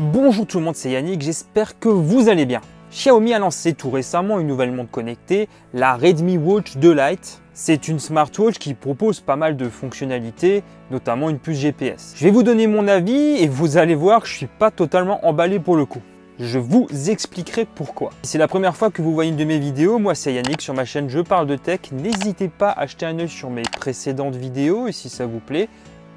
Bonjour tout le monde, c'est Yannick, j'espère que vous allez bien. Xiaomi a lancé tout récemment une nouvelle montre connectée, la Redmi Watch 2 Lite. C'est une smartwatch qui propose pas mal de fonctionnalités, notamment une puce GPS. Je vais vous donner mon avis et vous allez voir que je ne suis pas totalement emballé pour le coup. Je vous expliquerai pourquoi. Si c'est la première fois que vous voyez une de mes vidéos, moi c'est Yannick, sur ma chaîne Je parle de tech. N'hésitez pas à jeter un œil sur mes précédentes vidéos et si ça vous plaît,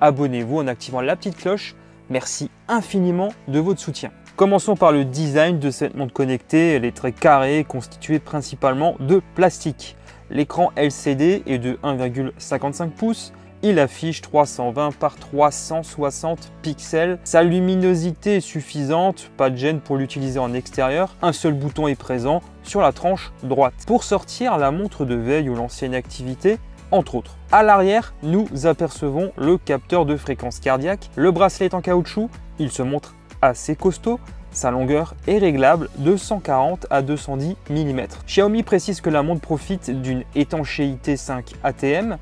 abonnez-vous en activant la petite cloche. Merci infiniment de votre soutien. Commençons par le design de cette montre connectée. Elle est très carrée, constituée principalement de plastique. L'écran LCD est de 1,55 pouces. Il affiche 320 par 360 pixels. Sa luminosité est suffisante, pas de gêne pour l'utiliser en extérieur. Un seul bouton est présent sur la tranche droite. Pour sortir la montre de veille ou l'ancienne activité, entre autres. À l'arrière, nous apercevons le capteur de fréquence cardiaque. Le bracelet est en caoutchouc, il se montre assez costaud. Sa longueur est réglable de 140 à 210 mm. Xiaomi précise que la montre profite d'une étanchéité 5 ATM.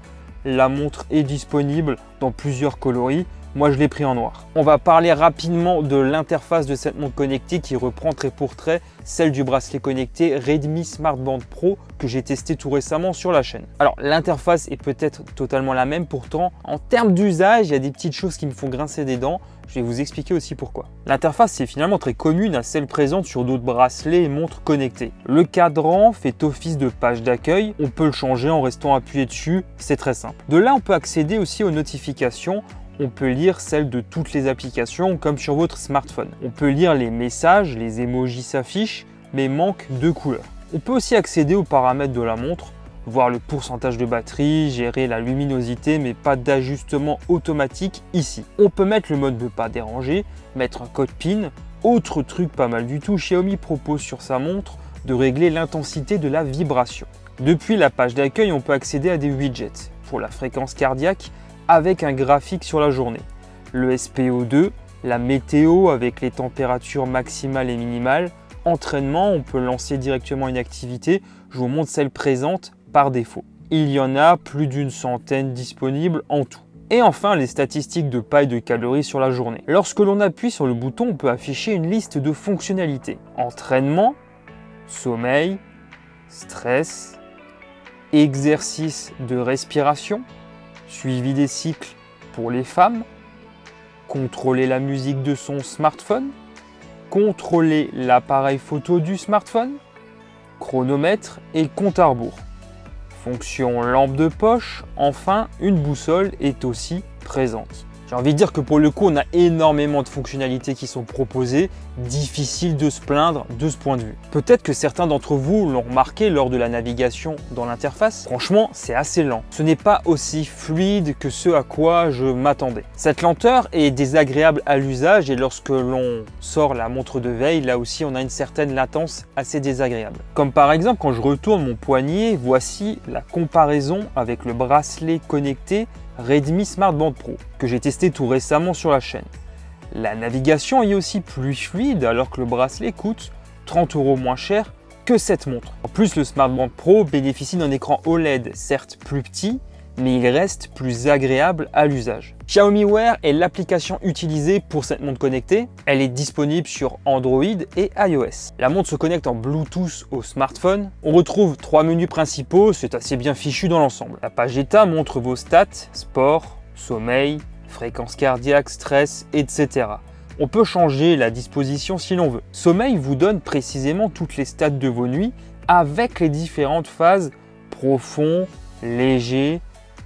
La montre est disponible dans plusieurs coloris. Moi, je l'ai pris en noir. On va parler rapidement de l'interface de cette montre connectée qui reprend trait pour trait celle du bracelet connecté Redmi Smartband Pro que j'ai testé tout récemment sur la chaîne. Alors, l'interface est peut-être totalement la même, pourtant, en termes d'usage, il y a des petites choses qui me font grincer des dents. Je vais vous expliquer aussi pourquoi. L'interface est finalement très commune à celle présente sur d'autres bracelets et montres connectées. Le cadran fait office de page d'accueil. On peut le changer en restant appuyé dessus, c'est très simple. De là, on peut accéder aussi aux notifications. On peut lire celles de toutes les applications comme sur votre smartphone. On peut lire les messages, les emojis s'affichent, mais manque de couleurs. On peut aussi accéder aux paramètres de la montre, voir le pourcentage de batterie, gérer la luminosité, mais pas d'ajustement automatique ici. On peut mettre le mode ne pas déranger, mettre un code PIN. Autre truc pas mal du tout, Xiaomi propose sur sa montre de régler l'intensité de la vibration. Depuis la page d'accueil, on peut accéder à des widgets pour la fréquence cardiaque, avec un graphique sur la journée, le SPO2, la météo avec les températures maximales et minimales, entraînement, on peut lancer directement une activité, je vous montre celle présente par défaut. Il y en a plus d'une centaine disponibles en tout. Et enfin, les statistiques de pas et de calories sur la journée. Lorsque l'on appuie sur le bouton, on peut afficher une liste de fonctionnalités. Entraînement, sommeil, stress, exercice de respiration, suivi des cycles pour les femmes, contrôler la musique de son smartphone, contrôler l'appareil photo du smartphone, chronomètre et compte à rebours. Fonction lampe de poche, enfin une boussole est aussi présente. J'ai envie de dire que pour le coup, on a énormément de fonctionnalités qui sont proposées, difficile de se plaindre de ce point de vue. Peut-être que certains d'entre vous l'ont remarqué lors de la navigation dans l'interface. Franchement, c'est assez lent. Ce n'est pas aussi fluide que ce à quoi je m'attendais. Cette lenteur est désagréable à l'usage et lorsque l'on sort la montre de veille, là aussi on a une certaine latence assez désagréable. Comme par exemple quand je retourne mon poignet, voici la comparaison avec le bracelet connecté Redmi Smartband Pro que j'ai testé tout récemment sur la chaîne. La navigation est aussi plus fluide alors que le bracelet coûte 30 € moins cher que cette montre. En plus, le Smartband Pro bénéficie d'un écran OLED certes plus petit, mais il reste plus agréable à l'usage. Xiaomi Wear est l'application utilisée pour cette montre connectée. Elle est disponible sur Android et iOS. La montre se connecte en Bluetooth au smartphone. On retrouve 3 menus principaux, c'est assez bien fichu dans l'ensemble. La page état montre vos stats, sport, sommeil, fréquence cardiaque, stress, etc. On peut changer la disposition si l'on veut. Sommeil vous donne précisément toutes les stats de vos nuits avec les différentes phases profond, léger,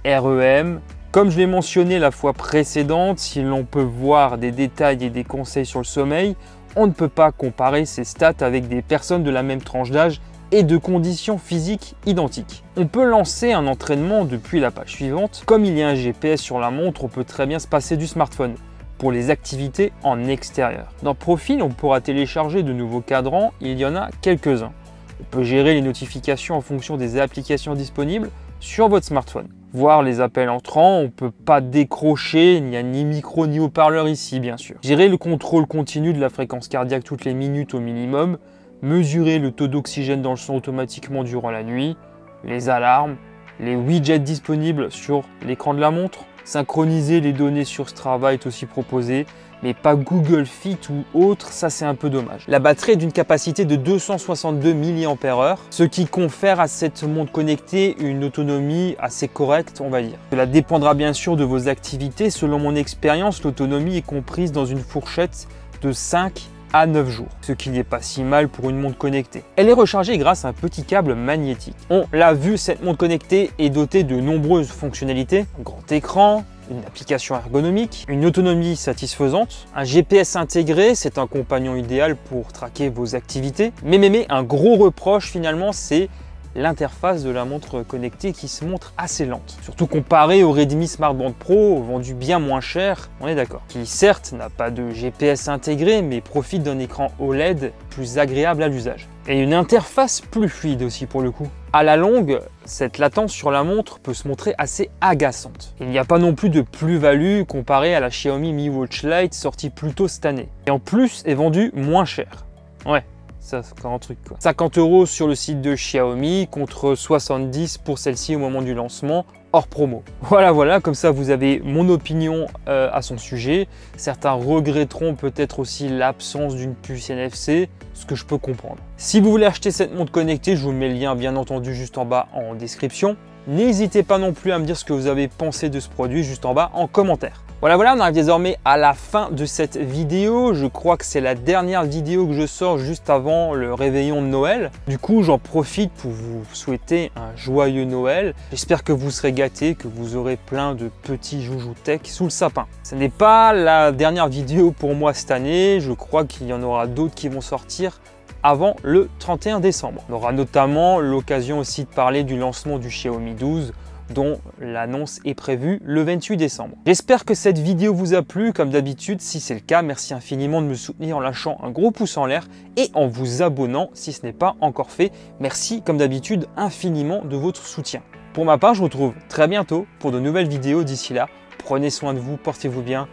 REM. Comme je l'ai mentionné la fois précédente, si l'on peut voir des détails et des conseils sur le sommeil, on ne peut pas comparer ces stats avec des personnes de la même tranche d'âge et de conditions physiques identiques. On peut lancer un entraînement depuis la page suivante. Comme il y a un GPS sur la montre, on peut très bien se passer du smartphone pour les activités en extérieur. Dans Profil, on pourra télécharger de nouveaux cadrans, il y en a quelques-uns. On peut gérer les notifications en fonction des applications disponibles sur votre smartphone. Voir les appels entrants, on ne peut pas décrocher, il n'y a ni micro ni haut-parleur ici bien sûr. Gérer le contrôle continu de la fréquence cardiaque toutes les minutes au minimum, mesurer le taux d'oxygène dans le sang automatiquement durant la nuit, les alarmes, les widgets disponibles sur l'écran de la montre, Synchroniser les données sur Strava est aussi proposé, mais pas Google Fit ou autre, ça c'est un peu dommage. La batterie est d'une capacité de 262 mAh, ce qui confère à cette montre connectée une autonomie assez correcte, on va dire. Cela dépendra bien sûr de vos activités. Selon mon expérience, l'autonomie est comprise dans une fourchette de 5 à 9 jours, ce qui n'est pas si mal pour une montre connectée. Elle est rechargée grâce à un petit câble magnétique. On l'a vu, cette montre connectée est dotée de nombreuses fonctionnalités, un grand écran, une application ergonomique, une autonomie satisfaisante, un GPS intégré, c'est un compagnon idéal pour traquer vos activités. Mais un gros reproche finalement, c'est l'interface de la montre connectée qui se montre assez lente. Surtout comparé au Redmi Smartband Pro, vendu bien moins cher, on est d'accord. Qui certes n'a pas de GPS intégré, mais profite d'un écran OLED plus agréable à l'usage. Et une interface plus fluide aussi pour le coup. À la longue, cette latence sur la montre peut se montrer assez agaçante. Il n'y a pas non plus de plus-value comparé à la Xiaomi Mi Watch Lite sortie plus tôt cette année. Et en plus est vendue moins cher. Ouais. Ça, c'est encore un truc quoi. 50 € sur le site de Xiaomi contre 70 pour celle-ci au moment du lancement, hors promo. Voilà, comme ça vous avez mon opinion à son sujet. Certains regretteront peut-être aussi l'absence d'une puce NFC, ce que je peux comprendre. Si vous voulez acheter cette montre connectée, je vous mets le lien bien entendu juste en bas en description. N'hésitez pas non plus à me dire ce que vous avez pensé de ce produit juste en bas en commentaire. Voilà, on arrive désormais à la fin de cette vidéo. Je crois que c'est la dernière vidéo que je sors juste avant le réveillon de Noël. Du coup, j'en profite pour vous souhaiter un joyeux Noël. J'espère que vous serez gâtés, que vous aurez plein de petits joujoux tech sous le sapin. Ce n'est pas la dernière vidéo pour moi cette année. Je crois qu'il y en aura d'autres qui vont sortir avant le 31 décembre. On aura notamment l'occasion aussi de parler du lancement du Xiaomi 12 dont l'annonce est prévue le 28 décembre. J'espère que cette vidéo vous a plu. Comme d'habitude, si c'est le cas, merci infiniment de me soutenir en lâchant un gros pouce en l'air et en vous abonnant si ce n'est pas encore fait. Merci comme d'habitude infiniment de votre soutien. Pour ma part, je vous retrouve très bientôt pour de nouvelles vidéos. D'ici là, prenez soin de vous, portez-vous bien.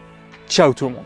Ciao tout le monde.